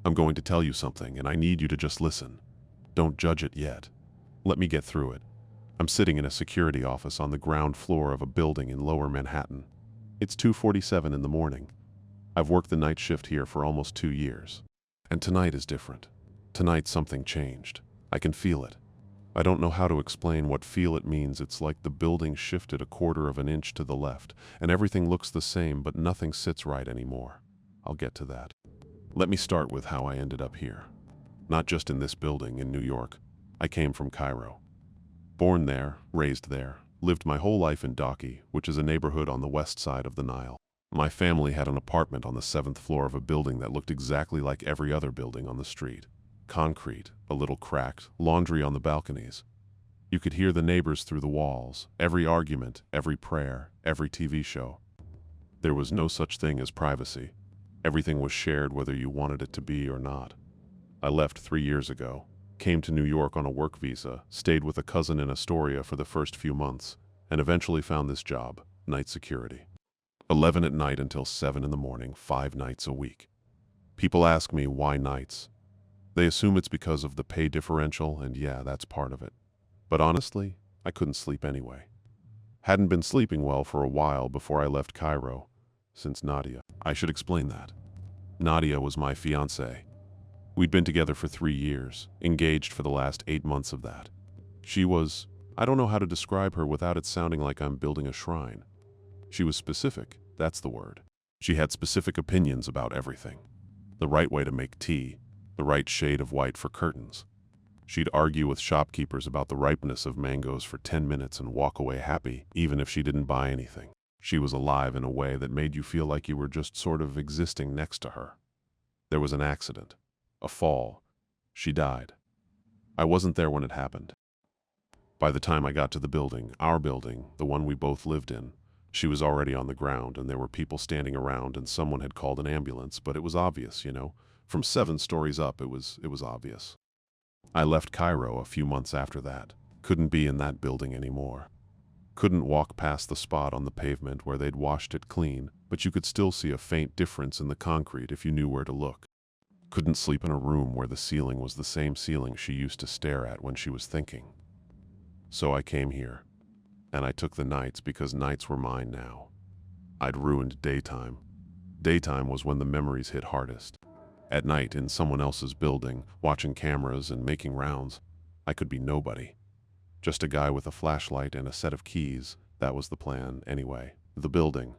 I'm going to tell you something, and I need you to just listen. Don't judge it yet. Let me get through it. I'm sitting in a security office on the ground floor of a building in Lower Manhattan. It's 2:47 in the morning. I've worked the night shift here for almost 2 years. And tonight is different. Tonight something changed. I can feel it. I don't know how to explain what feel it means. It's like the building shifted a quarter of an inch to the left, and everything looks the same, but nothing sits right anymore. I'll get to that. Let me start with how I ended up here. Not just in this building in New York. I came from Cairo. Born there, raised there, lived my whole life in Daki, which is a neighborhood on the west side of the Nile. My family had an apartment on the 7th floor of a building that looked exactly like every other building on the street. Concrete, a little cracked, laundry on the balconies. You could hear the neighbors through the walls, every argument, every prayer, every TV show. There was no such thing as privacy. Everything was shared whether you wanted it to be or not. I left 3 years ago, came to New York on a work visa, stayed with a cousin in Astoria for the first few months, and eventually found this job, night security. 11 at night until 7 in the morning, 5 nights a week. People ask me why nights. They assume it's because of the pay differential, and yeah, that's part of it. But honestly, I couldn't sleep anyway. Hadn't been sleeping well for a while before I left Cairo, since Nadia. I should explain that. Nadia was my fiancée. We'd been together for 3 years, engaged for the last 8 months of that. She was, I don't know how to describe her without it sounding like I'm building a shrine. She was specific, that's the word. She had specific opinions about everything. The right way to make tea, the right shade of white for curtains. She'd argue with shopkeepers about the ripeness of mangoes for 10 minutes and walk away happy, even if she didn't buy anything. She was alive in a way that made you feel like you were just sort of existing next to her. There was an accident, a fall. She died. I wasn't there when it happened. By the time I got to the building, our building, the one we both lived in, she was already on the ground and there were people standing around and someone had called an ambulance, but it was obvious, From 7 stories up, it was obvious. I left Cairo a few months after that. Couldn't be in that building anymore. Couldn't walk past the spot on the pavement where they'd washed it clean, but you could still see a faint difference in the concrete if you knew where to look. Couldn't sleep in a room where the ceiling was the same ceiling she used to stare at when she was thinking. So I came here, and I took the nights because nights were mine now. I'd ruined daytime. Daytime was when the memories hit hardest. At night, in someone else's building, watching cameras and making rounds, I could be nobody. Just a guy with a flashlight and a set of keys. That was the plan, anyway. The building.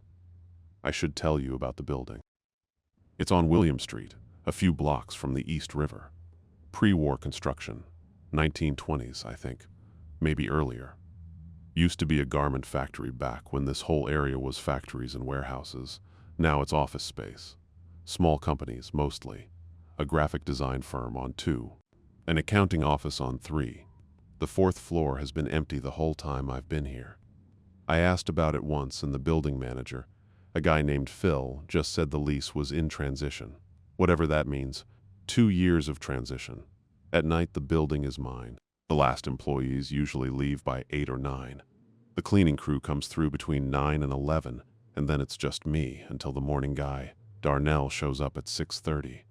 I should tell you about the building. It's on William Street, a few blocks from the East River. Pre-war construction. 1920s, I think. Maybe earlier. Used to be a garment factory back when this whole area was factories and warehouses. Now it's office space. Small companies, mostly. A graphic design firm on 2. An accounting office on 3. The 4th floor has been empty the whole time I've been here. I asked about it once and the building manager, a guy named Phil, just said the lease was in transition. Whatever that means. 2 years of transition. At night the building is mine. The last employees usually leave by 8 or 9. The cleaning crew comes through between 9 and 11, and then it's just me until the morning guy, Darnell, shows up at 6:30.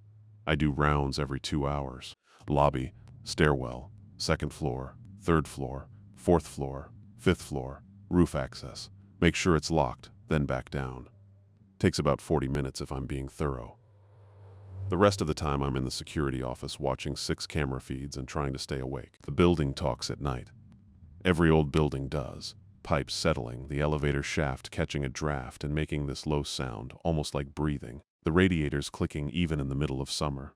I do rounds every 2 hours. Lobby, stairwell, 2nd floor, 3rd floor, 4th floor, 5th floor, roof access. Make sure it's locked, then back down. Takes about 40 minutes if I'm being thorough. The rest of the time I'm in the security office watching 6 camera feeds and trying to stay awake. The building talks at night. Every old building does. Pipes settling, the elevator shaft catching a draft and making this low sound, almost like breathing. The radiators clicking even in the middle of summer.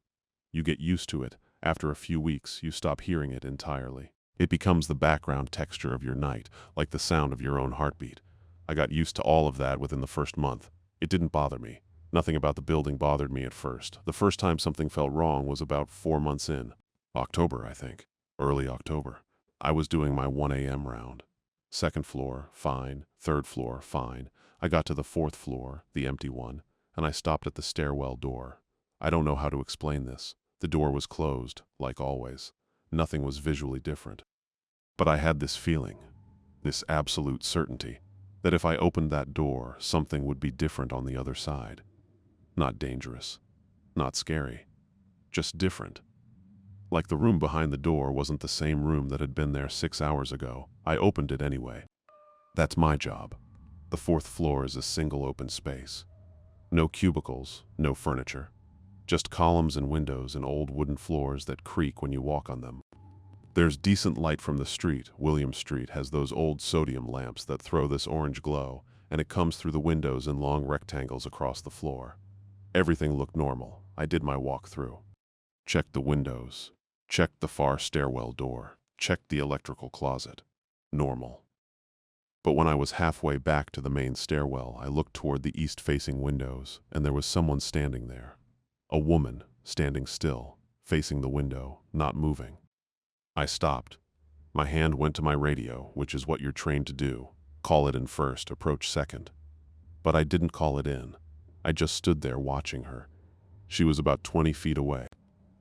You get used to it. After a few weeks, you stop hearing it entirely. It becomes the background texture of your night, like the sound of your own heartbeat. I got used to all of that within the first month. It didn't bother me. Nothing about the building bothered me at first. The first time something felt wrong was about 4 months in. October, I think. Early October. I was doing my 1 a.m. round. 2nd floor, fine. 3rd floor, fine. I got to the 4th floor, the empty one, and I stopped at the stairwell door. I don't know how to explain this. The door was closed, like always. Nothing was visually different. But I had this feeling, this absolute certainty, that if I opened that door, something would be different on the other side. Not dangerous. Not scary. just different. Like the room behind the door wasn't the same room that had been there 6 hours ago. I opened it anyway. That's my job. The fourth floor is a single open space. No cubicles, no furniture. Just columns and windows and old wooden floors that creak when you walk on them. There's decent light from the street. William Street has those old sodium lamps that throw this orange glow, and it comes through the windows in long rectangles across the floor. Everything looked normal. I did my walk through. Checked the windows. Checked the far stairwell door. Checked the electrical closet. Normal. But when I was halfway back to the main stairwell, I looked toward the east-facing windows, and there was someone standing there. A woman, standing still, facing the window, not moving. I stopped. My hand went to my radio, which is what you're trained to do. Call it in first, approach second. But I didn't call it in. I just stood there watching her. She was about 20 feet away.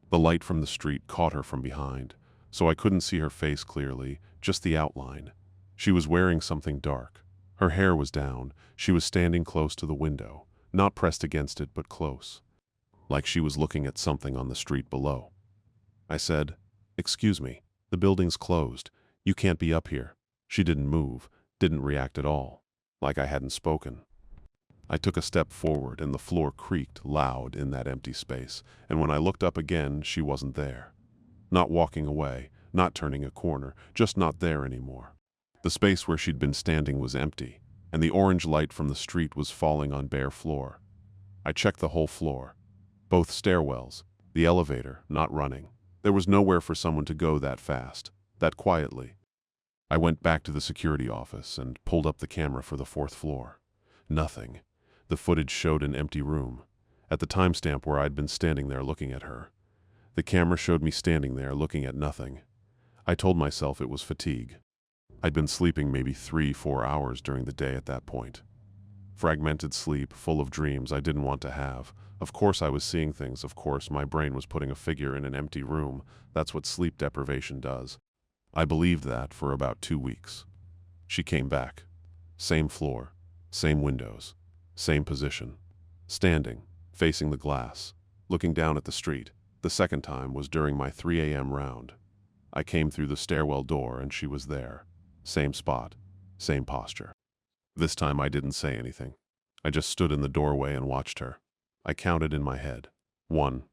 The light from the street caught her from behind, so I couldn't see her face clearly, just the outline. She was wearing something dark. Her hair was down. She was standing close to the window, not pressed against it, but close, like she was looking at something on the street below. I said, "Excuse me, the building's closed. You can't be up here." She didn't move, didn't react at all, like I hadn't spoken. I took a step forward, and the floor creaked loud in that empty space, and when I looked up again, she wasn't there. Not walking away, not turning a corner, just not there anymore. The space where she'd been standing was empty, and the orange light from the street was falling on bare floor. I checked the whole floor. Both stairwells, the elevator, not running. There was nowhere for someone to go that fast, that quietly. I went back to the security office and pulled up the camera for the fourth floor. Nothing. The footage showed an empty room, at the timestamp where I'd been standing there looking at her. The camera showed me standing there looking at nothing. I told myself it was fatigue. I'd been sleeping maybe 3-4 hours during the day at that point. Fragmented sleep, full of dreams I didn't want to have. Of course I was seeing things, of course my brain was putting a figure in an empty room. That's what sleep deprivation does. I believed that for about 2 weeks. She came back. Same floor, same windows, same position. Standing, facing the glass, looking down at the street. The second time was during my 3 a.m. round. I came through the stairwell door and she was there. Same spot, same posture. This time I didn't say anything. I just stood in the doorway and watched her. I counted in my head. 1,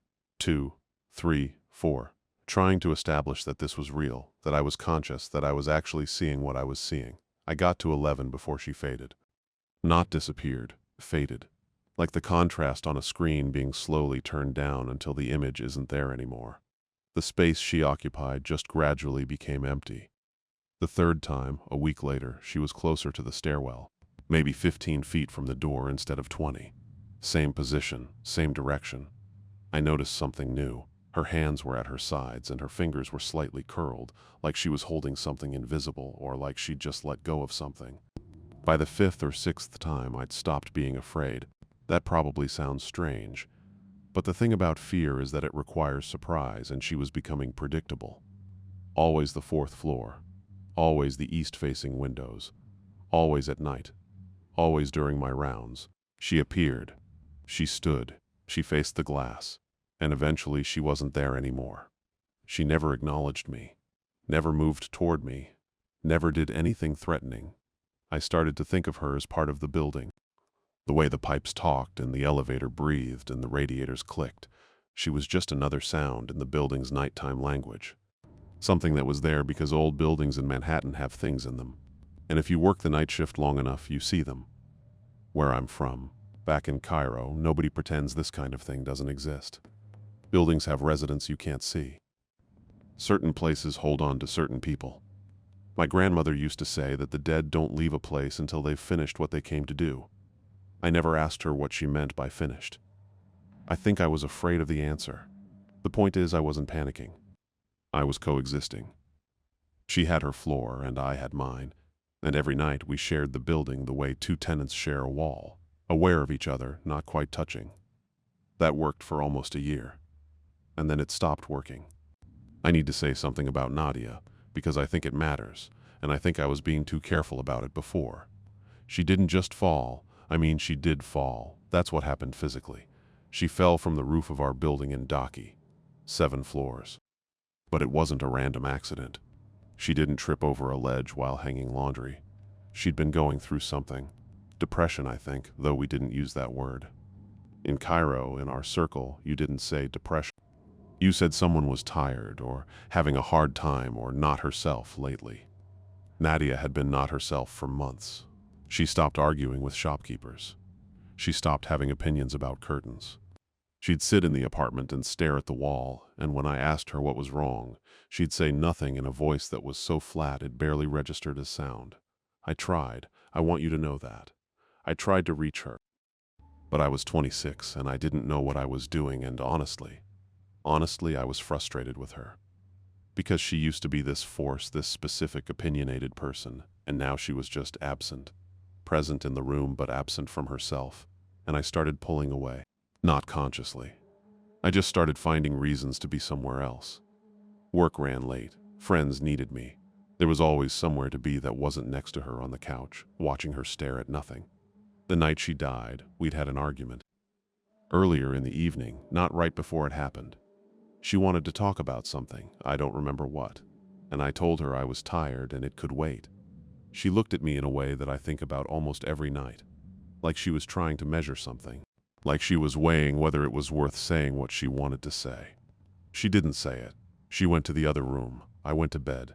2, 3, 4. Trying to establish that this was real, that I was conscious, that I was actually seeing what I was seeing. I got to 11 before she faded. Not disappeared, faded. Like the contrast on a screen being slowly turned down until the image isn't there anymore. The space she occupied just gradually became empty. The third time, a week later, she was closer to the stairwell, maybe 15 feet from the door instead of 20. Same position, same direction. I noticed something new. Her hands were at her sides and her fingers were slightly curled, like she was holding something invisible or like she'd just let go of something. By the 5th or 6th time, I'd stopped being afraid. That probably sounds strange, but the thing about fear is that it requires surprise, and she was becoming predictable. Always the fourth floor. Always the east-facing windows. Always at night. Always during my rounds. She appeared. She stood. She faced the glass. And eventually she wasn't there anymore. She never acknowledged me. Never moved toward me. Never did anything threatening. I started to think of her as part of the building. The way the pipes talked and the elevator breathed and the radiators clicked. She was just another sound in the building's nighttime language. Something that was there because old buildings in Manhattan have things in them. And if you work the night shift long enough, you see them. Where I'm from, back in Cairo, nobody pretends this kind of thing doesn't exist. Buildings have residents you can't see. Certain places hold on to certain people. My grandmother used to say that the dead don't leave a place until they've finished what they came to do. I never asked her what she meant by finished. I think I was afraid of the answer. The point is, I wasn't panicking. I was coexisting. She had her floor and I had mine, and every night we shared the building the way two tenants share a wall, aware of each other, not quite touching. That worked for almost a year. And then it stopped working. I need to say something about Nadia, because I think it matters, and I think I was being too careful about it before. She didn't just fall. She did fall. That's what happened physically. She fell from the roof of our building in Daki. 7 floors. But it wasn't a random accident. She didn't trip over a ledge while hanging laundry. She'd been going through something. Depression, I think, though we didn't use that word. In Cairo, in our circle, you didn't say depression. You said someone was tired, or having a hard time, or not herself lately. Nadia had been not herself for months. She stopped arguing with shopkeepers. She stopped having opinions about curtains. She'd sit in the apartment and stare at the wall, and when I asked her what was wrong, she'd say nothing in a voice that was so flat it barely registered as sound. I tried. I want you to know that. I tried to reach her. But I was 26, and I didn't know what I was doing, and honestly, I was frustrated with her. Because she used to be this force, this specific, opinionated person, and now she was just absent. Present in the room, but absent from herself. And I started pulling away. Not consciously. I just started finding reasons to be somewhere else. Work ran late. Friends needed me. There was always somewhere to be that wasn't next to her on the couch, watching her stare at nothing. The night she died, we'd had an argument. Earlier in the evening, not right before it happened. She wanted to talk about something, I don't remember what, and I told her I was tired and it could wait. She looked at me in a way that I think about almost every night, like she was trying to measure something, like she was weighing whether it was worth saying what she wanted to say. She didn't say it. She went to the other room. I went to bed.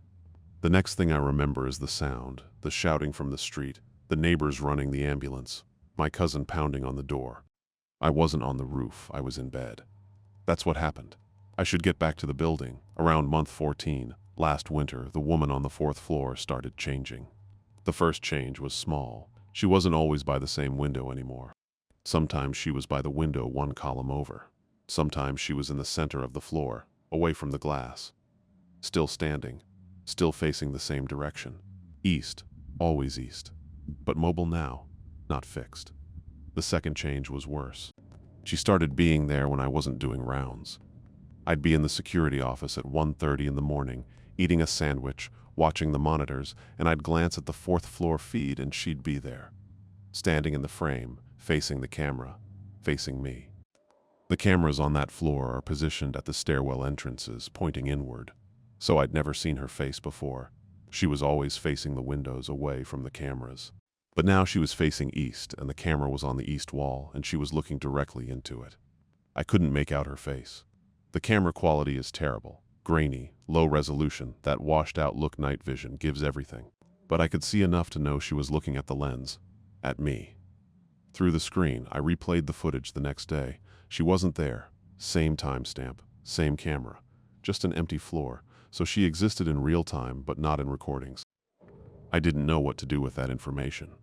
The next thing I remember is the sound, the shouting from the street, the neighbors running the ambulance, my cousin pounding on the door. I wasn't on the roof, I was in bed. That's what happened. I should get back to the building. Around month 14, last winter, the woman on the 4th floor started changing. The first change was small. She wasn't always by the same window anymore. Sometimes she was by the window 1 column over. Sometimes she was in the center of the floor, away from the glass. Still standing, still facing the same direction. East, always east. But mobile now, not fixed. The second change was worse. She started being there when I wasn't doing rounds. I'd be in the security office at 1:30 in the morning, eating a sandwich, watching the monitors, and I'd glance at the 4th floor feed and she'd be there. Standing in the frame, facing the camera, facing me. The cameras on that floor are positioned at the stairwell entrances, pointing inward. So I'd never seen her face before. She was always facing the windows away from the cameras. But now she was facing east, and the camera was on the east wall, and she was looking directly into it. I couldn't make out her face. The camera quality is terrible, grainy, low resolution, that washed-out look night vision gives everything. But I could see enough to know she was looking at the lens, at me. Through the screen, I replayed the footage the next day. She wasn't there. Same timestamp, same camera, just an empty floor, so she existed in real time but not in recordings. I didn't know what to do with that information.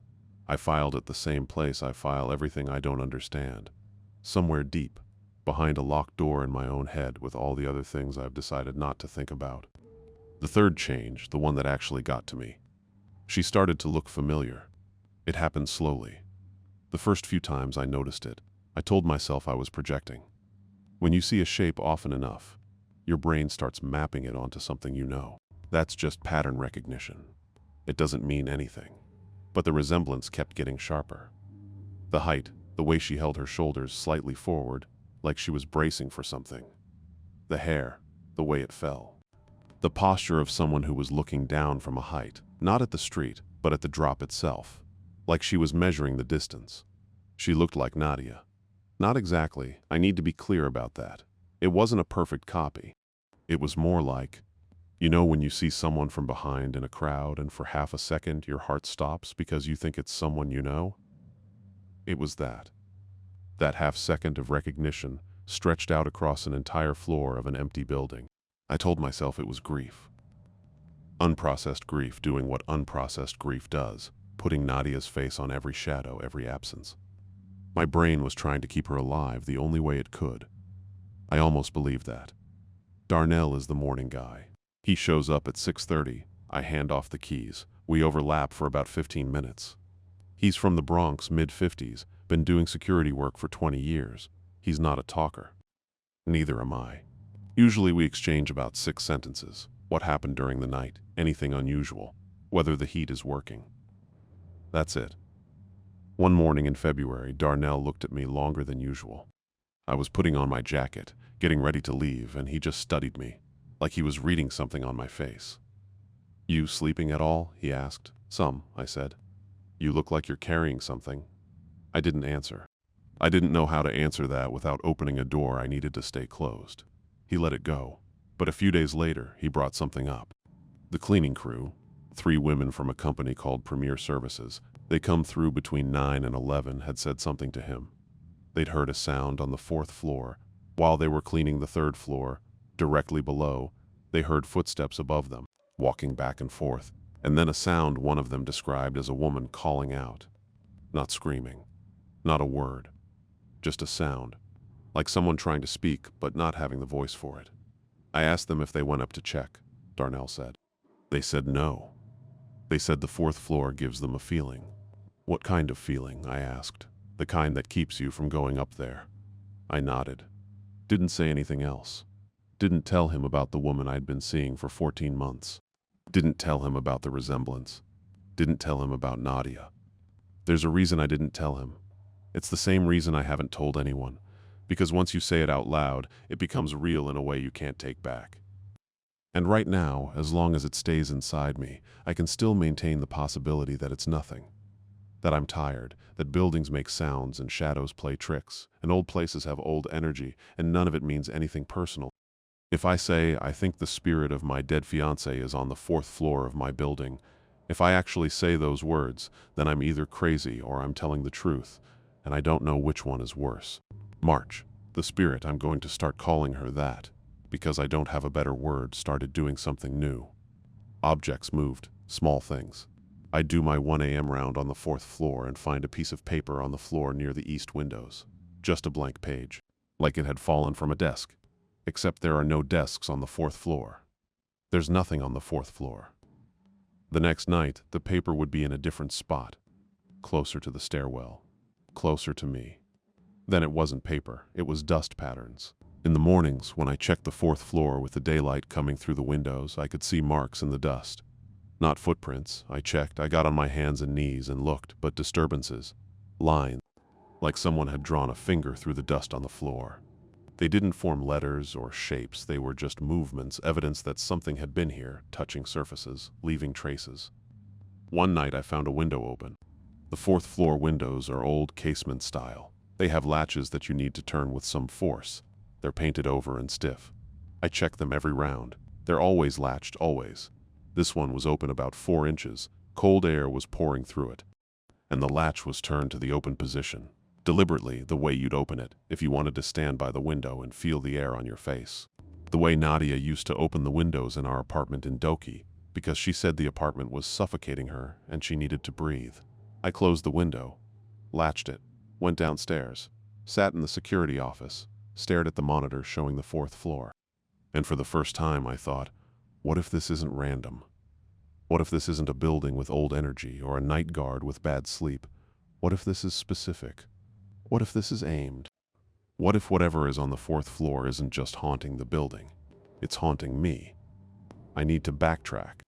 I filed it the same place I file everything I don't understand. Somewhere deep, behind a locked door in my own head with all the other things I've decided not to think about. The third change, the one that actually got to me. She started to look familiar. It happened slowly. The first few times I noticed it, I told myself I was projecting. When you see a shape often enough, your brain starts mapping it onto something you know. That's just pattern recognition. It doesn't mean anything. But the resemblance kept getting sharper. The height, the way she held her shoulders slightly forward, like she was bracing for something. The hair, the way it fell. The posture of someone who was looking down from a height, not at the street, but at the drop itself, like she was measuring the distance. She looked like Nadia. Not exactly, I need to be clear about that. It wasn't a perfect copy. It was more like, you know when you see someone from behind in a crowd and for half a second your heart stops because you think it's someone you know? It was that. That half second of recognition stretched out across an entire floor of an empty building. I told myself it was grief. Unprocessed grief doing what unprocessed grief does, putting Nadia's face on every shadow, every absence. My brain was trying to keep her alive the only way it could. I almost believed that. Darnell is the morning guy. He shows up at 6:30. I hand off the keys. We overlap for about 15 minutes. He's from the Bronx, mid-50s, been doing security work for 20 years. He's not a talker. Neither am I. Usually we exchange about 6 sentences. What happened during the night? Anything unusual? Whether the heat is working. That's it. One morning in February, Darnell looked at me longer than usual. I was putting on my jacket. getting ready to leave, and he just studied me, like he was reading something on my face. "You sleeping at all?" he asked. "Some," I said. "You look like you're carrying something." I didn't answer. I didn't know how to answer that without opening a door I needed to stay closed. He let it go, but a few days later, he brought something up. The cleaning crew, 3 women from a company called Premier Services, they come through between 9 and 11, had said something to him. They'd heard a sound on the 4th floor. While they were cleaning the 3rd floor, directly below, they heard footsteps above them, walking back and forth, and then a sound one of them described as a woman calling out. Not screaming, not a word, just a sound, like someone trying to speak but not having the voice for it. I asked them if they went up to check, Darnell said. They said no. They said the 4th floor gives them a feeling. What kind of feeling? I asked. The kind that keeps you from going up there. I nodded. Didn't say anything else. Didn't tell him about the woman I'd been seeing for 14 months. Didn't tell him about the resemblance. Didn't tell him about Nadia. There's a reason I didn't tell him. It's the same reason I haven't told anyone. Because once you say it out loud, it becomes real in a way you can't take back. And right now, as long as it stays inside me, I can still maintain the possibility that it's nothing. That I'm tired, that buildings make sounds and shadows play tricks, and old places have old energy, and none of it means anything personal. If I say I think the spirit of my dead fiancé is on the 4th floor of my building, if I actually say those words, then I'm either crazy or I'm telling the truth, and I don't know which one is worse. March, the spirit, I'm going to start calling her that, because I don't have a better word, started doing something new. Objects moved, small things. I'd do my 1 a.m. round on the 4th floor and find a piece of paper on the floor near the east windows. Just a blank page, like it had fallen from a desk. Except there are no desks on the 4th floor. There's nothing on the 4th floor. The next night, the paper would be in a different spot, closer to the stairwell, closer to me. Then it wasn't paper, it was dust patterns. In the mornings, when I checked the 4th floor with the daylight coming through the windows, I could see marks in the dust. Not footprints. I checked, I got on my hands and knees and looked, but disturbances. Lines, like someone had drawn a finger through the dust on the floor. They didn't form letters or shapes, they were just movements, evidence that something had been here, touching surfaces, leaving traces. One night I found a window open. The 4th floor windows are old casement style. They have latches that you need to turn with some force. They're painted over and stiff. I check them every round. They're always latched, always. This one was open about 4 inches. Cold air was pouring through it. And the latch was turned to the open position. Deliberately, the way you'd open it, if you wanted to stand by the window and feel the air on your face. The way Nadia used to open the windows in our apartment in Doki, because she said the apartment was suffocating her and she needed to breathe. I closed the window, latched it, went downstairs, sat in the security office, stared at the monitor showing the 4th floor. And for the first time I thought, what if this isn't random? What if this isn't a building with old energy or a night guard with bad sleep? What if this is specific? What if this is aimed? What if whatever is on the 4th floor isn't just haunting the building? It's haunting me. I need to backtrack.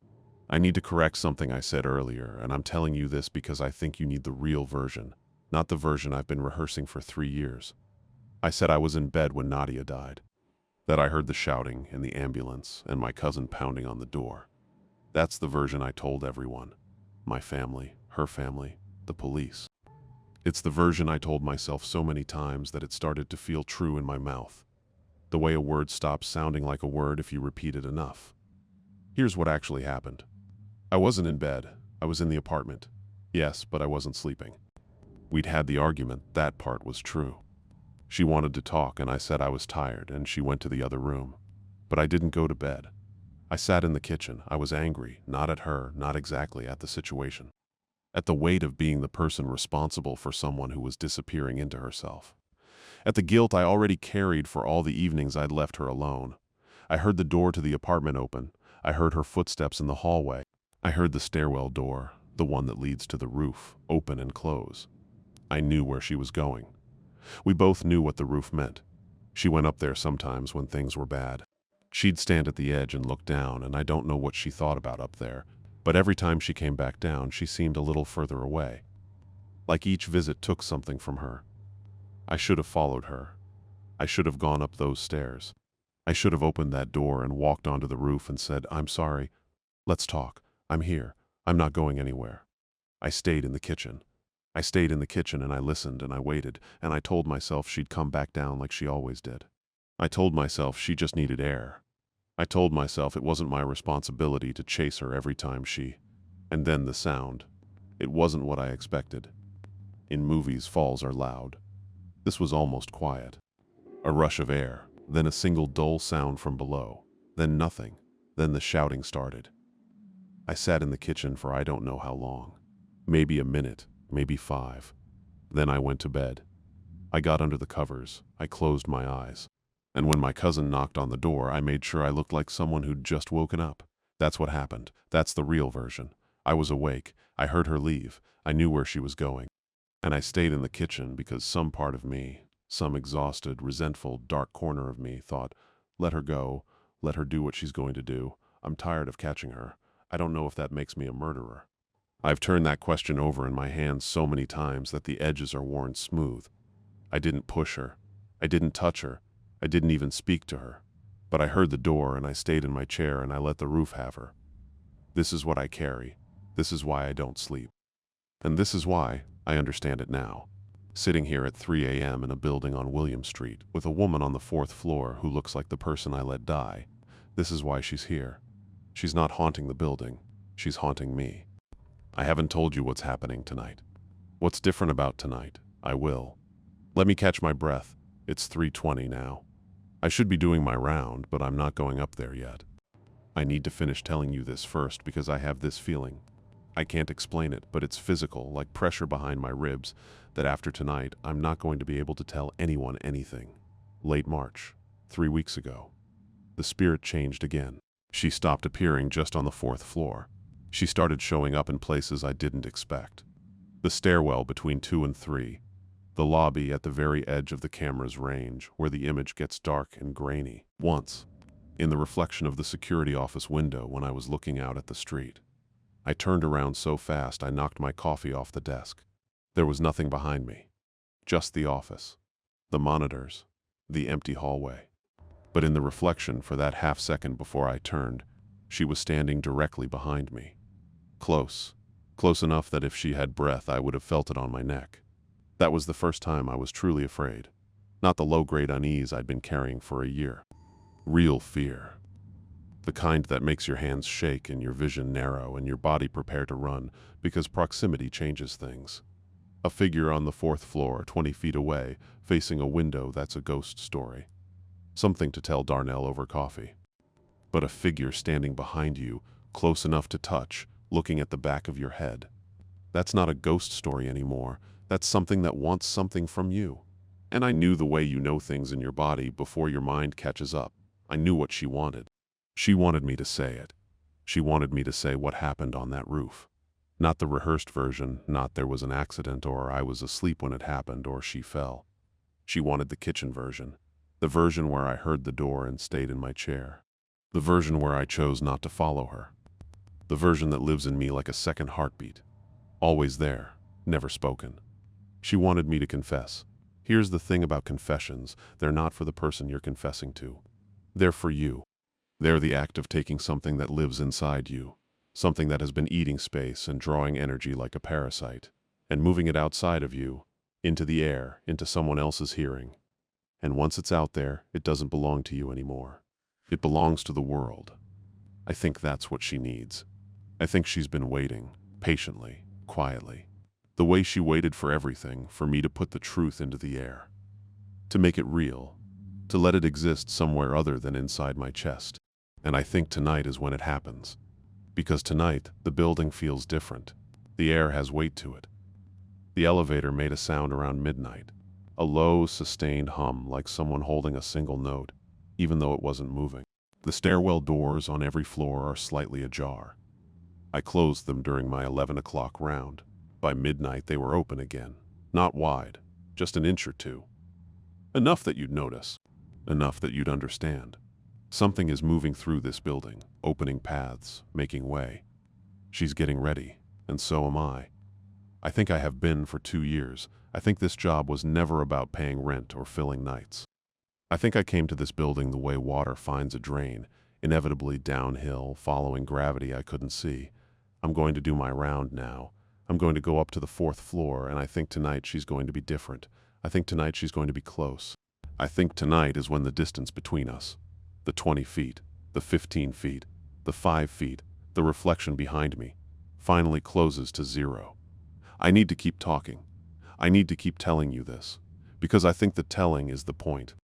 I need to correct something I said earlier, and I'm telling you this because I think you need the real version, not the version I've been rehearsing for 3 years. I said I was in bed when Nadia died, that I heard the shouting and the ambulance and my cousin pounding on the door. That's the version I told everyone. My family, her family, the police. It's the version I told myself so many times that it started to feel true in my mouth. The way a word stops sounding like a word if you repeat it enough. Here's what actually happened. I wasn't in bed. I was in the apartment. Yes, but I wasn't sleeping. We'd had the argument. That part was true. She wanted to talk, and I said I was tired, and she went to the other room. But I didn't go to bed. I sat in the kitchen. I was angry, not at her, not exactly at the situation. At the weight of being the person responsible for someone who was disappearing into herself. At the guilt I already carried for all the evenings I'd left her alone. I heard the door to the apartment open. I heard her footsteps in the hallway. I heard the stairwell door, the one that leads to the roof, open and close. I knew where she was going. We both knew what the roof meant. She went up there sometimes when things were bad. She'd stand at the edge and look down, and I don't know what she thought about up there. But every time she came back down, she seemed a little further away. Like each visit took something from her. I should have followed her. I should have gone up those stairs. I should have opened that door and walked onto the roof and said, "I'm sorry. Let's talk. I'm here. I'm not going anywhere." I stayed in the kitchen. I stayed in the kitchen and I listened and I waited and I told myself she'd come back down like she always did. I told myself she just needed air. I told myself it wasn't my responsibility to chase her every time she... And then the sound. It wasn't what I expected. In movies, falls are loud. This was almost quiet. A rush of air, then a single dull sound from below, then nothing, then the shouting started. I sat in the kitchen for I don't know how long. Maybe a minute, maybe 5. Then I went to bed. I got under the covers, I closed my eyes. And when my cousin knocked on the door, I made sure I looked like someone who'd just woken up. That's what happened. That's the real version. I was awake. I heard her leave. I knew where she was going. And I stayed in the kitchen because some part of me, some exhausted, resentful, dark corner of me thought, let her go. Let her do what she's going to do. I'm tired of catching her. I don't know if that makes me a murderer. I've turned that question over in my hands so many times that the edges are worn smooth. I didn't push her. I didn't touch her. I didn't even speak to her. But I heard the door and I stayed in my chair and I let the roof have her. This is what I carry. This is why I don't sleep. And this is why, I understand it now. Sitting here at 3 a.m. in a building on William Street with a woman on the 4th floor who looks like the person I let die. This is why she's here. She's not haunting the building. She's haunting me. I haven't told you what's happening tonight. What's different about tonight? I will. Let me catch my breath. It's 3:20 now. I should be doing my round, but I'm not going up there yet. I need to finish telling you this first because I have this feeling. I can't explain it, but it's physical, like pressure behind my ribs, that after tonight, I'm not going to be able to tell anyone anything. Late March, 3 weeks ago. The spirit changed again. She stopped appearing just on the 4th floor. She started showing up in places I didn't expect. The stairwell between 2 and 3. The lobby at the very edge of the camera's range, where the image gets dark and grainy. Once, in the reflection of the security office window when I was looking out at the street. I turned around so fast I knocked my coffee off the desk. There was nothing behind me. Just the office. The monitors. The empty hallway. But in the reflection for that half second before I turned, she was standing directly behind me. Close. Close enough that if she had breath I would have felt it on my neck. That was the first time I was truly afraid. Not the low-grade unease I'd been carrying for a year. Real fear. The kind that makes your hands shake and your vision narrow and your body prepare to run because proximity changes things. A figure on the 4th floor, 20 feet away, facing a window that's a ghost story. Something to tell Darnell over coffee. But a figure standing behind you, close enough to touch, looking at the back of your head. That's not a ghost story anymore. That's something that wants something from you. And I knew the way you know things in your body before your mind catches up. I knew what she wanted. She wanted me to say it. She wanted me to say what happened on that roof. Not the rehearsed version, not there was an accident or I was asleep when it happened or she fell. She wanted the kitchen version. The version where I heard the door and stayed in my chair. The version where I chose not to follow her. The version that lives in me like a second heartbeat. Always there, never spoken. She wanted me to confess. Here's the thing about confessions, they're not for the person you're confessing to. They're for you. They're the act of taking something that lives inside you, something that has been eating space and drawing energy like a parasite, and moving it outside of you, into the air, into someone else's hearing. And once it's out there, it doesn't belong to you anymore. It belongs to the world. I think that's what she needs. I think she's been waiting, patiently, quietly. The way she waited for everything, for me to put the truth into the air. To make it real. To let it exist somewhere other than inside my chest. And I think tonight is when it happens. Because tonight, the building feels different. The air has weight to it. The elevator made a sound around midnight. A low, sustained hum like someone holding a single note, even though it wasn't moving. The stairwell doors on every floor are slightly ajar. I closed them during my 11 o'clock round. By midnight, they were open again. Not wide, just an inch or two. Enough that you'd notice. Enough that you'd understand. Something is moving through this building, opening paths, making way. She's getting ready, and so am I. I think I have been for 2 years. I think this job was never about paying rent or filling nights. I think I came to this building the way water finds a drain, inevitably downhill, following gravity I couldn't see. I'm going to do my round now. I'm going to go up to the 4th floor, and I think tonight she's going to be different. I think tonight she's going to be close. I think tonight is when the distance between us, the 20 feet, the 15 feet, the 5 feet, the reflection behind me, finally closes to 0. I need to keep talking. I need to keep telling you this, because I think the telling is the point.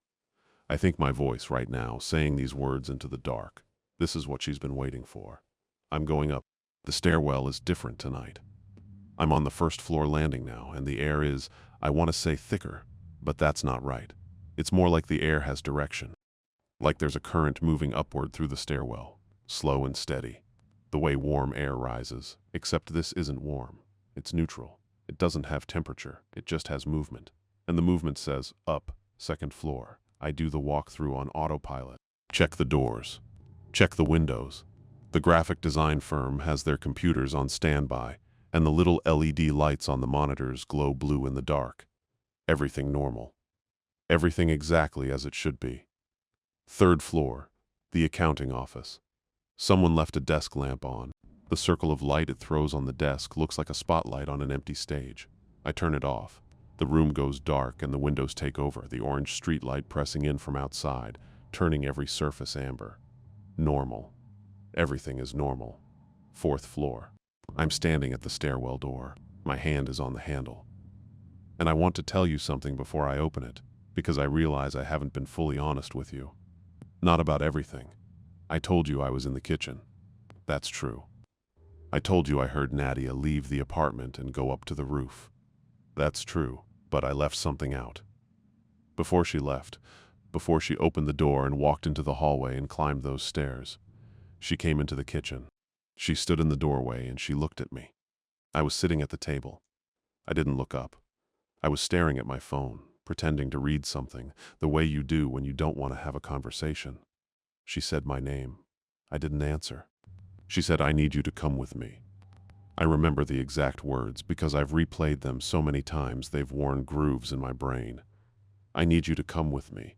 I think my voice right now, saying these words into the dark, this is what she's been waiting for. I'm going up. The stairwell is different tonight. I'm on the 1st floor landing now, and the air is, I want to say thicker, but that's not right. It's more like the air has direction. Like there's a current moving upward through the stairwell, slow and steady. The way warm air rises, except this isn't warm. It's neutral. It doesn't have temperature. It just has movement. And the movement says, up, 2nd floor. I do the walkthrough on autopilot. Check the doors. Check the windows. The graphic design firm has their computers on standby, and the little LED lights on the monitors glow blue in the dark. Everything normal. Everything exactly as it should be. 3rd floor, the accounting office. Someone left a desk lamp on. The circle of light it throws on the desk looks like a spotlight on an empty stage. I turn it off. The room goes dark and the windows take over, the orange streetlight pressing in from outside, turning every surface amber. Normal. Everything is normal. 4th floor. I'm standing at the stairwell door. My hand is on the handle. And I want to tell you something before I open it, because I realize I haven't been fully honest with you. Not about everything. I told you I was in the kitchen. That's true. I told you I heard Nadia leave the apartment and go up to the roof. That's true, but I left something out. Before she left, before she opened the door and walked into the hallway and climbed those stairs, she came into the kitchen. She stood in the doorway and she looked at me. I was sitting at the table. I didn't look up. I was staring at my phone, pretending to read something, the way you do when you don't want to have a conversation. She said my name. I didn't answer. She said, I need you to come with me. I remember the exact words because I've replayed them so many times they've worn grooves in my brain. I need you to come with me.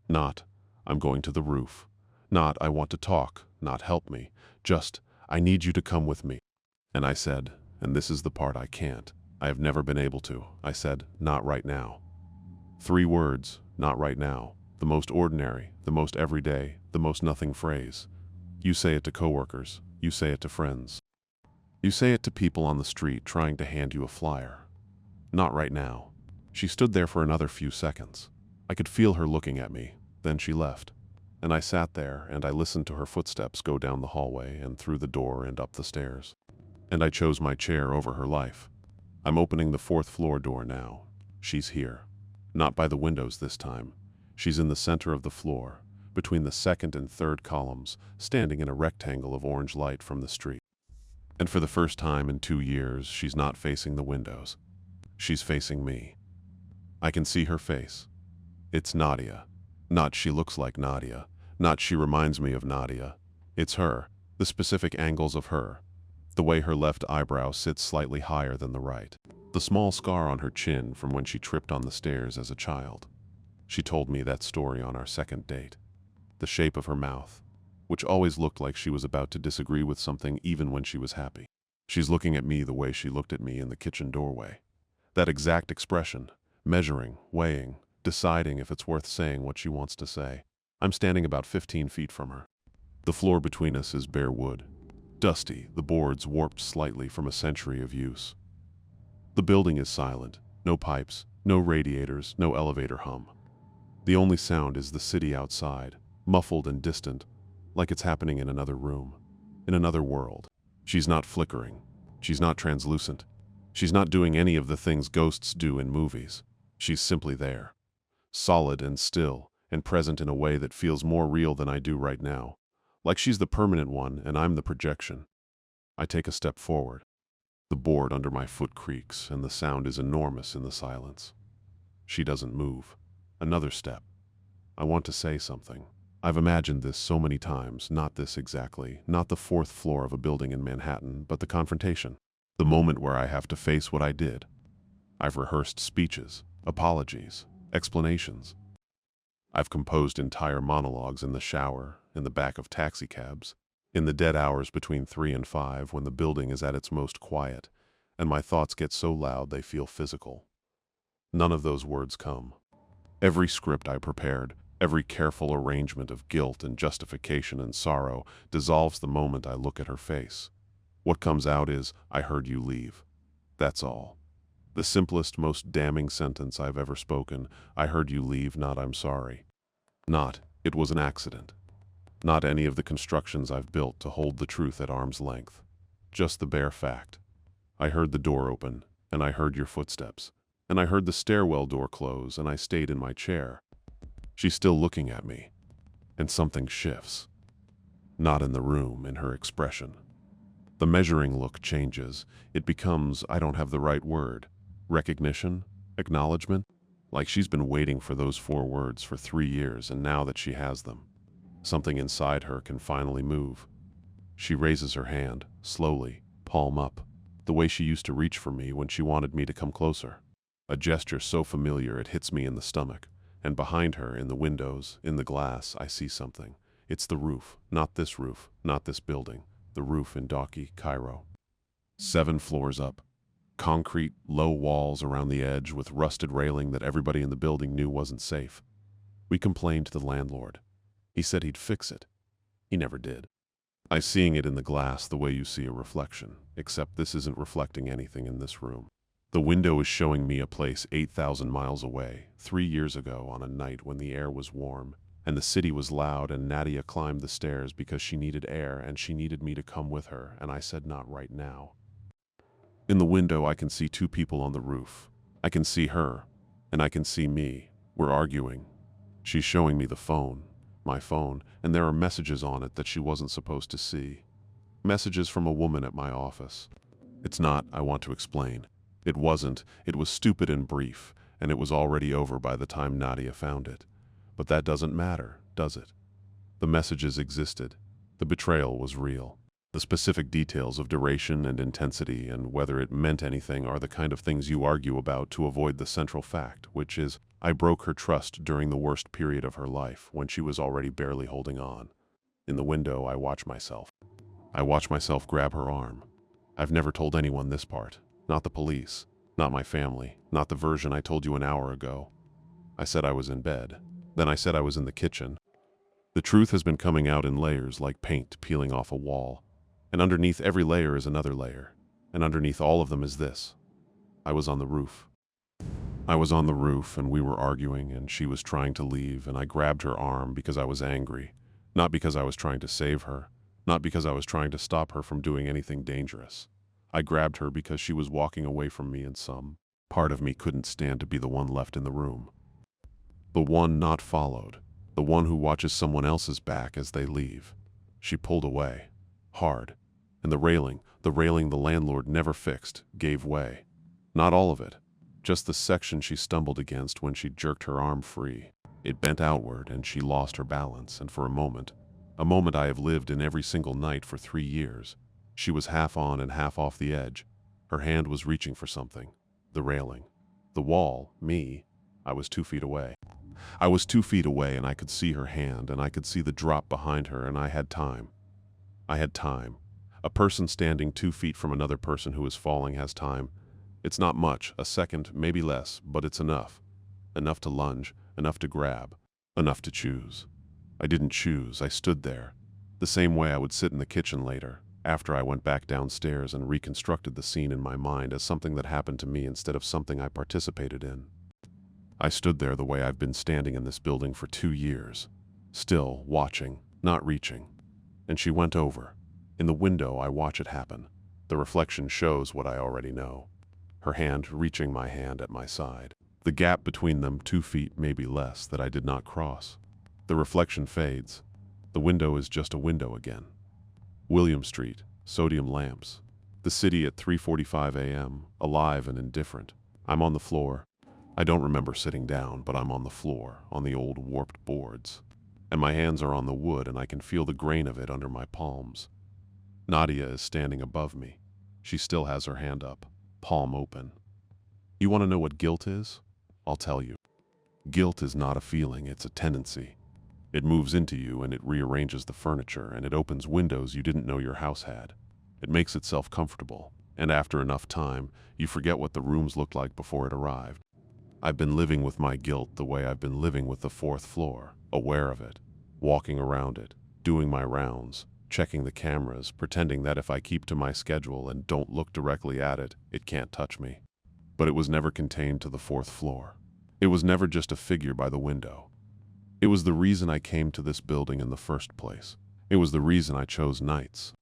Not, I'm going to the roof. Not, I want to talk, not help me. Just, I need you to come with me. And I said, and this is the part I can't. I have never been able to. I said, not right now. 3 words, not right now. The most ordinary, the most everyday, the most nothing phrase. You say it to coworkers. You say it to friends. You say it to people on the street trying to hand you a flyer. Not right now. She stood there for another few seconds. I could feel her looking at me. Then she left. And I sat there and I listened to her footsteps go down the hallway and through the door and up the stairs. And I chose my chair over her life. I'm opening the 4th floor door now. She's here. Not by the windows this time. She's in the center of the floor, between the 2nd and 3rd columns, standing in a rectangle of orange light from the street. And for the first time in 2 years, she's not facing the windows. She's facing me. I can see her face. It's Nadia. Not she looks like Nadia. Not she reminds me of Nadia. It's her, the specific angles of her. The way her left eyebrow sits slightly higher than the right. The small scar on her chin from when she tripped on the stairs as a child. She told me that story on our 2nd date. The shape of her mouth, which always looked like she was about to disagree with something even when she was happy. She's looking at me the way she looked at me in the kitchen doorway. That exact expression, measuring, weighing, deciding if it's worth saying what she wants to say. I'm standing about 15 feet from her. The floor between us is bare wood. Dusty, the boards warped slightly from a century of use. The building is silent. No pipes, no radiators, no elevator hum. The only sound is the city outside, muffled and distant, like it's happening in another room, in another world. She's not flickering. She's not translucent. She's not doing any of the things ghosts do in movies. She's simply there, solid and still, and present in a way that feels more real than I do right now. Like she's the permanent one and I'm the projection. I take a step forward. The board under my foot creaks and the sound is enormous in the silence. She doesn't move. Another step. I want to say something. I've imagined this so many times, not this exactly, not the 4th floor of a building in Manhattan, but the confrontation. The moment where I have to face what I did. I've rehearsed speeches, apologies, explanations. I've composed entire monologues in the shower, in the back of taxicabs, in the dead hours between 3 and 5 when the building is at its most quiet, and my thoughts get so loud they feel physical. None of those words come. Every script I prepared, every careful arrangement of guilt and justification and sorrow dissolves the moment I look at her face. What comes out is, "I heard you leave." That's all. The simplest, most damning sentence I've ever spoken. I heard you leave, not "I'm sorry." Not, "It was an accident." Not any of the constructions I've built to hold the truth at arm's length. Just the bare fact. I heard the door open, and I heard your footsteps, and I heard the stairwell door close, and I stayed in my chair. She's still looking at me, and something shifts. Not in the room, in her expression. The measuring look changes. It becomes, I don't have the right word, recognition, acknowledgement, like she's been waiting for those 4 words for 3 years, and now that she has them, something inside her can finally move. She raises her hand, slowly, palm up, the way she used to reach for me when she wanted me to come closer. A gesture so familiar it hits me in the stomach, and behind her, in the windows, in the glass, I see something. It's the roof, not this building, the roof in Dawkey, Cairo. 7 floors up. Concrete, low walls around the edge with rusted railing that everybody in the building knew wasn't safe. We complained to the landlord. He said he'd fix it. He never did. I'm seeing it in the glass the way you see a reflection, except this isn't reflecting anything in this room. The window is showing me a place 8,000 miles away, 3 years ago on a night when the air was warm, and the city was loud, and Nadia climbed the stairs because she needed air and she needed me to come with her, and I said not right now. In the window I can see 2 people on the roof. I can see her, and I can see me. We're arguing. She's showing me the phone, my phone, and there are messages on it that she wasn't supposed to see. Messages from a woman at my office. It's not, I want to explain. It wasn't, it was stupid and brief, and it was already over by the time Nadia found it. But that doesn't matter, does it? The messages existed. The betrayal was real. The specific details of duration and intensity and whether it meant anything are the kind of things you argue about to avoid the central fact, which is, I broke her trust during the worst period of her life, when she was already barely holding on. In the window, I watch myself. I watch myself grab her arm. I've never told anyone this part. Not the police. Not my family. Not the version I told you an hour ago. I said I was in bed. Then I said I was in the kitchen. The truth has been coming out in layers like paint peeling off a wall. And underneath every layer is another layer. And underneath all of them is this. I was on the roof. I was on the roof and we were arguing and she was trying to leave and I grabbed her arm because I was angry. Not because I was trying to save her. Not because I was trying to stop her from doing anything dangerous. I grabbed her because she was walking away from me and some part of me couldn't stand to be the one left in the room. The one not followed. The one who watches someone else's back as they leave. She pulled away. Hard. And the railing the landlord never fixed, gave way. Not all of it. Just the section she stumbled against when she jerked her arm free. It bent outward and she lost her balance, and for a moment I have lived in every single night for 3 years. She was half on and half off the edge. Her hand was reaching for something. The railing. The wall. Me. I was 2 feet away. I was 2 feet away and I could see her hand and I could see the drop behind her and I had time. I had time. A person standing 2 feet from another person who is falling has time. It's not much, a second, maybe less, but it's enough. Enough to lunge, enough to grab, enough to choose. I didn't choose, I stood there. The same way I would sit in the kitchen later, after I went back downstairs and reconstructed the scene in my mind as something that happened to me instead of something I participated in. I stood there the way I've been standing in this building for 2 years. Still, watching, not reaching. And she went over. In the window, I watch it happen. The reflection shows what I already know. Her hand reaching my hand at my side. The gap between them 2 feet, maybe less, that I did not cross. The reflection fades. The window is just a window again. William Street, sodium lamps. The city at 3:45 a.m., alive and indifferent. I'm on the floor. I don't remember sitting down, but I'm on the floor, on the old warped boards. And my hands are on the wood and I can feel the grain of it under my palms. Nadia is standing above me. She still has her hand up, palm open. You want to know what guilt is? I'll tell you. Guilt is not a feeling, it's a tendency. It moves into you and it rearranges the furniture and it opens windows you didn't know your house had. It makes itself comfortable, and after enough time, you forget what the rooms looked like before it arrived. I've been living with my guilt the way I've been living with the fourth floor, aware of it, walking around it, doing my rounds, checking the cameras, pretending that if I keep to my schedule and don't look directly at it, it can't touch me. But it was never contained to the fourth floor. It was never just a figure by the window. It was the reason I came to this building in the first place. It was the reason I chose nights.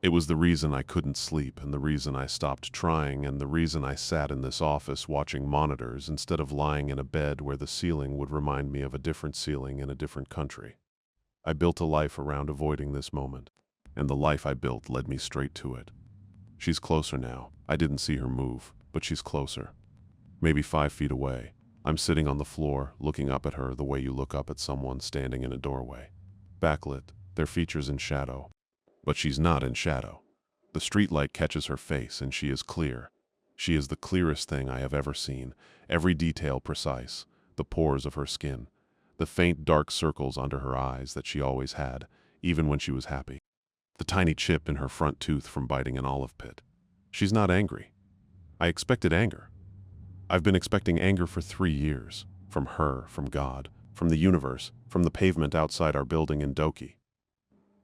It was the reason I couldn't sleep and the reason I stopped trying and the reason I sat in this office watching monitors instead of lying in a bed where the ceiling would remind me of a different ceiling in a different country. I built a life around avoiding this moment, and the life I built led me straight to it. She's closer now. I didn't see her move, but she's closer. Maybe 5 feet away. I'm sitting on the floor, looking up at her the way you look up at someone standing in a doorway. Backlit, their features in shadow. But she's not in shadow. The streetlight catches her face and she is clear. She is the clearest thing I have ever seen, every detail precise, the pores of her skin, the faint dark circles under her eyes that she always had, even when she was happy, the tiny chip in her front tooth from biting an olive pit. She's not angry. I expected anger. I've been expecting anger for 3 years, from her, from God, from the universe, from the pavement outside our building in Doki.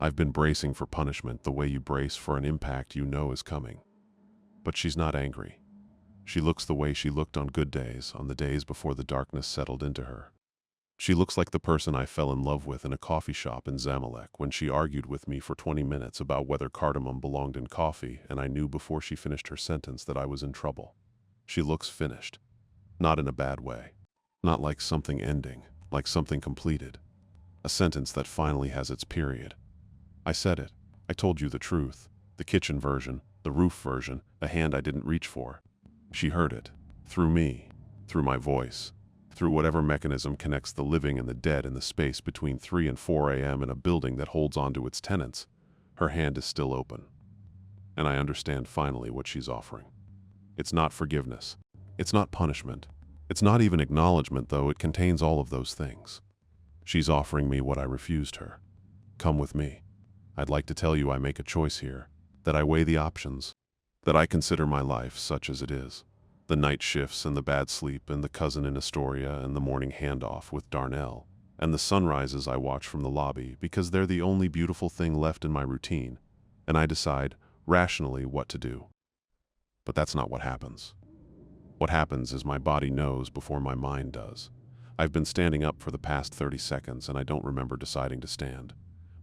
I've been bracing for punishment the way you brace for an impact you know is coming. But she's not angry. She looks the way she looked on good days, on the days before the darkness settled into her. She looks like the person I fell in love with in a coffee shop in Zamalek when she argued with me for 20 minutes about whether cardamom belonged in coffee, and I knew before she finished her sentence that I was in trouble. She looks finished. Not in a bad way. Not like something ending, like something completed. A sentence that finally has its period. I said it. I told you the truth. The kitchen version, the roof version, a hand I didn't reach for. She heard it. Through me. Through my voice. Through whatever mechanism connects the living and the dead in the space between 3 and 4 a.m. in a building that holds on to its tenants. Her hand is still open. And I understand finally what she's offering. It's not forgiveness. It's not punishment. It's not even acknowledgement, though it contains all of those things. She's offering me what I refused her. Come with me. I'd like to tell you I make a choice here, that I weigh the options, that I consider my life such as it is. The night shifts and the bad sleep and the cousin in Astoria and the morning handoff with Darnell, and the sunrises I watch from the lobby because they're the only beautiful thing left in my routine, and I decide, rationally, what to do. But that's not what happens. What happens is my body knows before my mind does. I've been standing up for the past 30 seconds and I don't remember deciding to stand.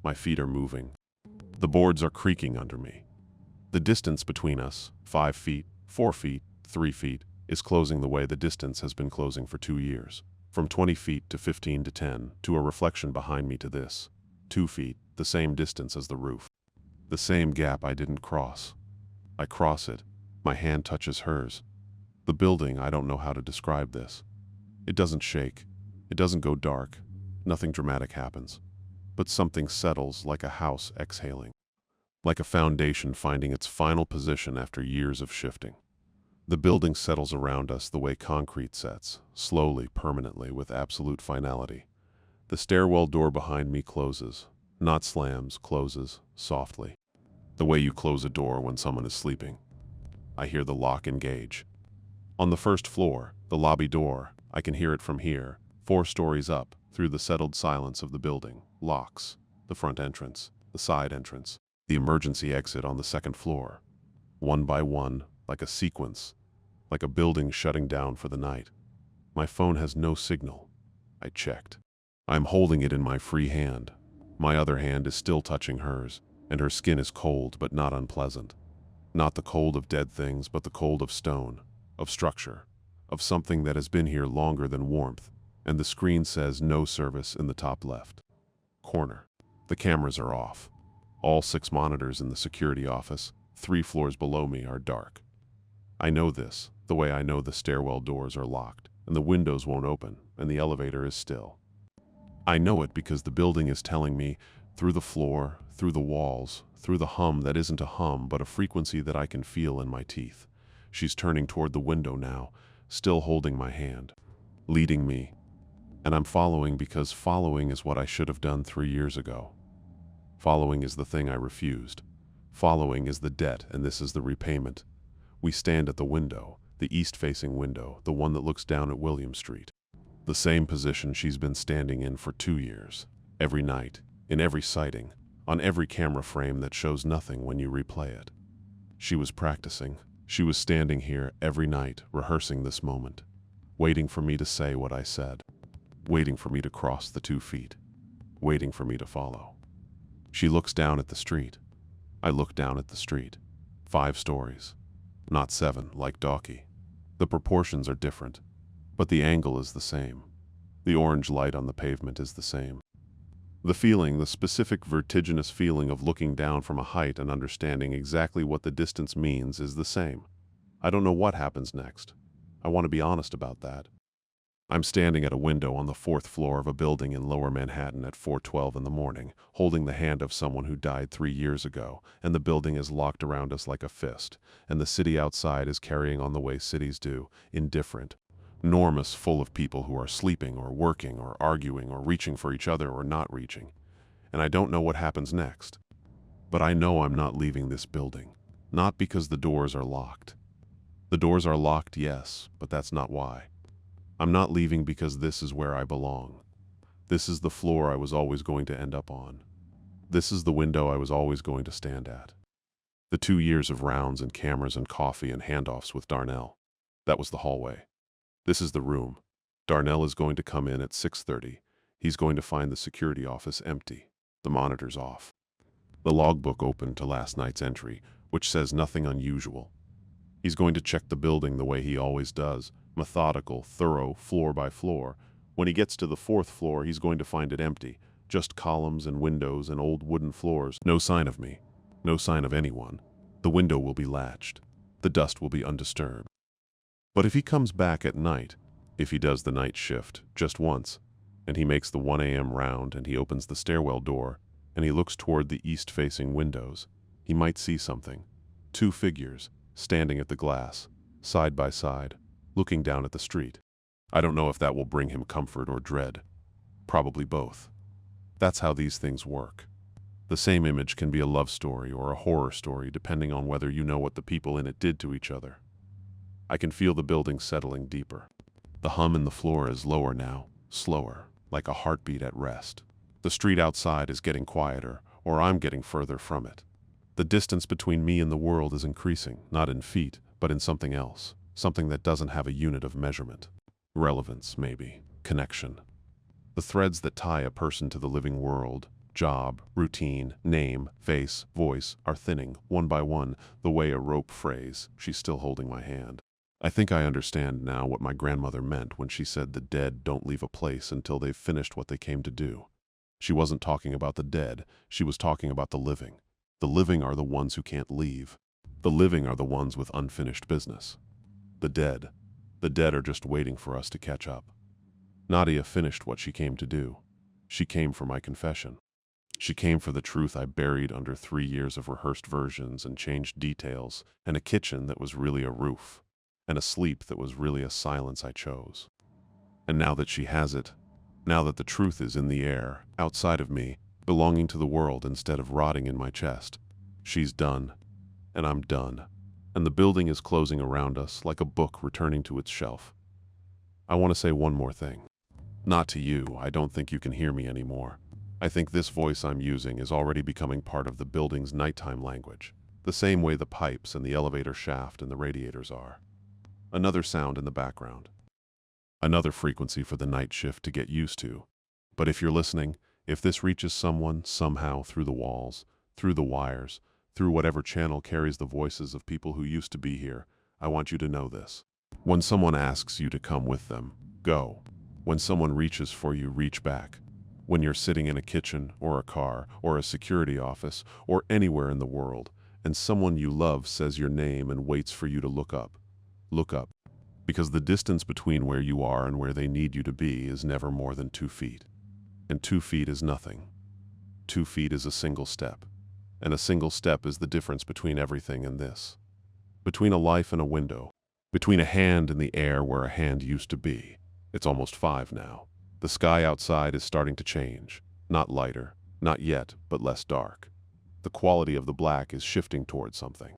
My feet are moving. The boards are creaking under me. The distance between us, 5 feet, 4 feet, 3 feet, is closing the way the distance has been closing for 2 years. From 20 feet to 15 to 10, to a reflection behind me to this. 2 feet, the same distance as the roof. The same gap I didn't cross. I cross it. My hand touches hers. The building, I don't know how to describe this. It doesn't shake. It doesn't go dark. Nothing dramatic happens. But something settles like a house exhaling. Like a foundation finding its final position after years of shifting. The building settles around us the way concrete sets, slowly, permanently, with absolute finality. The stairwell door behind me closes. Not slams, closes, softly. The way you close a door when someone is sleeping. I hear the lock engage. On the first floor, the lobby door, I can hear it from here, 4 stories up, through the settled silence of the building, locks, the front entrance, the side entrance, the emergency exit on the 2nd floor. One by one, like a sequence, like a building shutting down for the night. My phone has no signal. I checked. I'm holding it in my free hand. My other hand is still touching hers, and her skin is cold but not unpleasant. Not the cold of dead things, but the cold of stone, of structure, of something that has been here longer than warmth, and the screen says no service in the top left corner. The cameras are off. All 6 monitors in the security office, 3 floors below me, are dark. I know this, the way I know the stairwell doors are locked, and the windows won't open, and the elevator is still. I know it because the building is telling me, through the floor, through the walls, through the hum that isn't a hum but a frequency that I can feel in my teeth. She's turning toward the window now, still holding my hand, leading me, And I'm following because following is what I should have done 3 years ago. Following is the thing I refused. Following is the debt, and this is the repayment. We stand at the window, the east-facing window, the one that looks down at William Street. The same position she's been standing in for 2 years. Every night, in every sighting, on every camera frame that shows nothing when you replay it. She was practicing. She was standing here every night, rehearsing this moment, waiting for me to say what I said, waiting for me to cross the 2 feet, waiting for me to follow. She looks down at the street. I look down at the street. 5 stories, not 7 like Dawkey. The proportions are different, but the angle is the same. The orange light on the pavement is the same. The feeling, the specific vertiginous feeling of looking down from a height and understanding exactly what the distance means is the same. I don't know what happens next. I want to be honest about that. I'm standing at a window on the 4th floor of a building in Lower Manhattan at 4:12 in the morning, holding the hand of someone who died 3 years ago, and the building is locked around us like a fist, and the city outside is carrying on the way cities do, indifferent, enormous, full of people who are sleeping or working or arguing or reaching for each other or not reaching. And I don't know what happens next. But I know I'm not leaving this building. Not because the doors are locked. The doors are locked, yes, but that's not why. I'm not leaving because this is where I belong. This is the floor I was always going to end up on. This is the window I was always going to stand at. The 2 years of rounds and cameras and coffee and handoffs with Darnell. That was the hallway. This is the room. Darnell is going to come in at 6:30. He's going to find the security office empty, the monitors off. The logbook open to last night's entry, which says nothing unusual. He's going to check the building the way he always does, methodical, thorough, floor by floor. When he gets to the 4th floor, he's going to find it empty, just columns and windows and old wooden floors. No sign of me, no sign of anyone. The window will be latched. The dust will be undisturbed. But if he comes back at night, if he does the night shift just once, and he makes the 1 a.m. round and he opens the stairwell door and he looks toward the east-facing windows, he might see something. 2 figures standing at the glass, side by side, looking down at the street. I don't know if that will bring him comfort or dread. Probably both. That's how these things work. The same image can be a love story or a horror story depending on whether you know what the people in it did to each other. I can feel the building settling deeper. The hum in the floor is lower now, slower, like a heartbeat at rest. The street outside is getting quieter, or I'm getting further from it. The distance between me and the world is increasing, not in feet, but in something else, something that doesn't have a unit of measurement. Relevance, maybe. Connection. The threads that tie a person to the living world, job, routine, name, face, voice, are thinning, one by one, the way a rope frays. She's still holding my hand. I think I understand now what my grandmother meant when she said the dead don't leave a place until they've finished what they came to do. She wasn't talking about the dead, she was talking about the living. The living are the ones who can't leave. The living are the ones with unfinished business. The dead are just waiting for us to catch up. Nadia finished what she came to do. She came for my confession. She came for the truth I buried under 3 years of rehearsed versions and changed details, and a kitchen that was really a roof, and a sleep that was really a silence I chose. And now that she has it, now that the truth is in the air, outside of me, belonging to the world instead of rotting in my chest, she's done, and I'm done, and the building is closing around us like a book returning to its shelf. I want to say one more thing. Not to you, I don't think you can hear me anymore. I think this voice I'm using is already becoming part of the building's nighttime language, the same way the pipes and the elevator shaft and the radiators are. Another sound in the background. Another frequency for the night shift to get used to. But if you're listening, if this reaches someone somehow through the walls, through the wires, through whatever channel carries the voices of people who used to be here, I want you to know this. When someone asks you to come with them, go. When someone reaches for you, reach back. When you're sitting in a kitchen or a car or a security office or anywhere in the world, and someone you love says your name and waits for you to look up. Look up. Because the distance between where you are and where they need you to be is never more than 2 feet. And 2 feet is nothing. 2 feet is a single step. And a single step is the difference between everything and this. Between a life and a window. Between a hand in the air where a hand used to be. It's almost 5 now. The sky outside is starting to change. Not lighter, not yet, but less dark. The quality of the black is shifting towards something.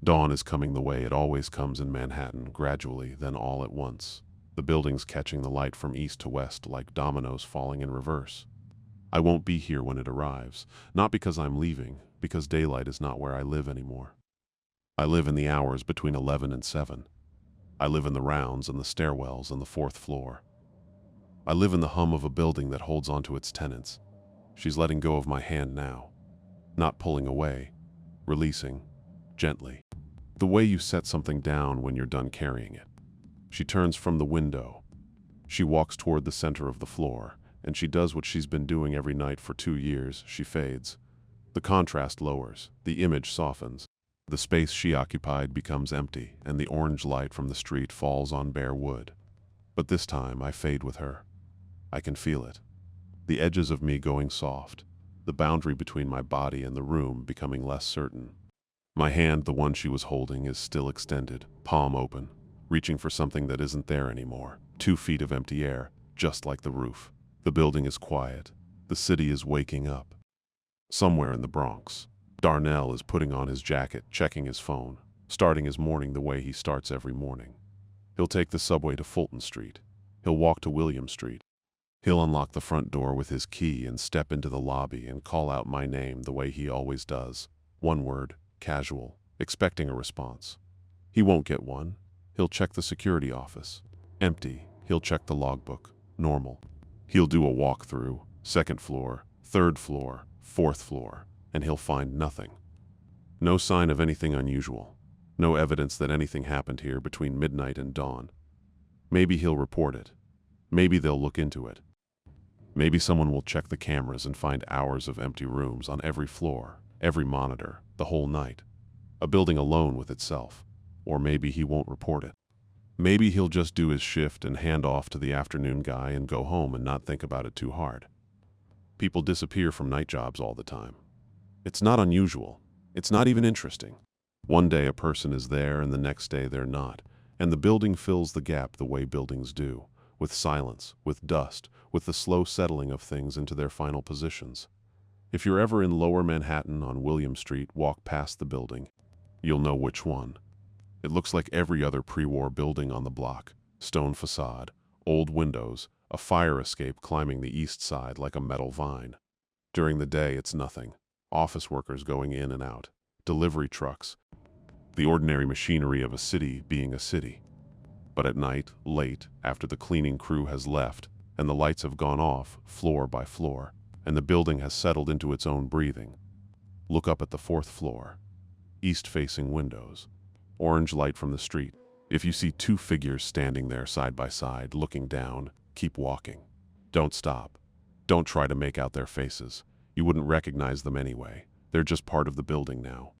Dawn is coming the way it always comes in Manhattan, gradually, then all at once. The buildings catching the light from east to west like dominoes falling in reverse. I won't be here when it arrives, not because I'm leaving, because daylight is not where I live anymore. I live in the hours between 11 and 7. I live in the rounds and the stairwells and the fourth floor. I live in the hum of a building that holds onto its tenants. She's letting go of my hand now, not pulling away, releasing, gently. The way you set something down when you're done carrying it. She turns from the window. She walks toward the center of the floor, and she does what she's been doing every night for 2 years. She fades. The contrast lowers, the image softens. The space she occupied becomes empty, and the orange light from the street falls on bare wood. But this time I fade with her. I can feel it. The edges of me going soft, the boundary between my body and the room becoming less certain. My hand, the one she was holding, is still extended, palm open, reaching for something that isn't there anymore. 2 feet of empty air, just like the roof. The building is quiet. The city is waking up. Somewhere in the Bronx, Darnell is putting on his jacket, checking his phone, starting his morning the way he starts every morning. He'll take the subway to Fulton Street. He'll walk to William Street. He'll unlock the front door with his key and step into the lobby and call out my name the way he always does. One word, casual, expecting a response. He won't get one. He'll check the security office. Empty. He'll check the logbook. Normal. He'll do a walkthrough, 2nd floor, 3rd floor, 4th floor, and he'll find nothing. No sign of anything unusual. No evidence that anything happened here between midnight and dawn. Maybe he'll report it. Maybe they'll look into it. Maybe someone will check the cameras and find hours of empty rooms on every floor, every monitor, the whole night. A building alone with itself. Or maybe he won't report it. Maybe he'll just do his shift and hand off to the afternoon guy and go home and not think about it too hard. People disappear from night jobs all the time. It's not unusual. It's not even interesting. One day a person is there and the next day they're not, and the building fills the gap the way buildings do, with silence, with dust, with the slow settling of things into their final positions. If you're ever in Lower Manhattan on William Street, walk past the building. You'll know which one. It looks like every other pre-war building on the block. Stone facade, old windows, a fire escape climbing the east side like a metal vine. During the day, it's nothing. Office workers going in and out. Delivery trucks. The ordinary machinery of a city being a city. But at night, late, after the cleaning crew has left, and the lights have gone off, floor by floor, and the building has settled into its own breathing. Look up at the 4th floor. East-facing windows. Orange light from the street. If you see 2 figures standing there side by side, looking down, keep walking. Don't stop. Don't try to make out their faces. You wouldn't recognize them anyway. They're just part of the building now.